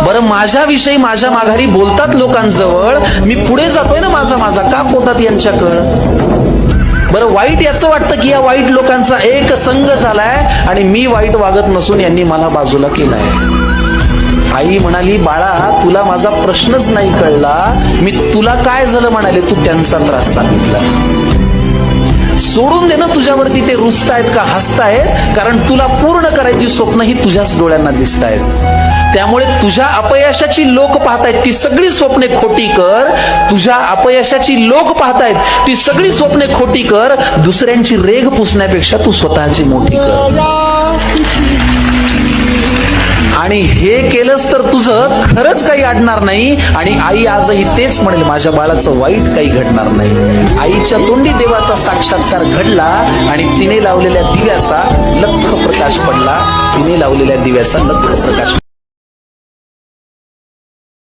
बरं माझ्याविषयी माझ्या माघारी बोलतात लोकांजवळ, मी पुढे जातोय ना माझा माझा का पोटात यांच्याकडं. बरं वाईट याचं वाटतं की या वाईट लोकांचा एक संघ झालाय आणि मी वाईट वागत नसून यांनी मला बाजूला केलाय. आई म्हणाली, बाळा तुला माझा प्रश्नच नाही कळला, मी तुला काय झालं म्हणाले, तू त्यांचा त्रास सांगितला. सोडून दे ना तुझ्यावरती ते रुसतायत का हसतायत, कारण तुला पूर्ण करायची स्वप्न ही तुझ्याच डोळ्यांना दिसतायत. त्यामुळे तुझ्या अपयशाची लोक पाहतायत ती सगळी स्वप्ने खोटी कर. तुझ्या अपयशाची लोक पाहतायत ती सगळी स्वप्ने खोटी कर. दुसऱ्यांची रेघ पुसण्यापेक्षा तू स्वतःची मोठी कर. आणि हे केलंस तर तुझं खरंच काही अडणार नाही. आणि आई आजही तेच म्हणेल, माझ्या बाळाचं वाईट काही घडणार नाही. आईच्या तोंडी देवाचा साक्षात्कार घडला आणि तिने लावलेल्या दिव्याचा लख्ख प्रकाश पडला. तिने लावलेल्या दिव्याचा लख्ख प्रकाश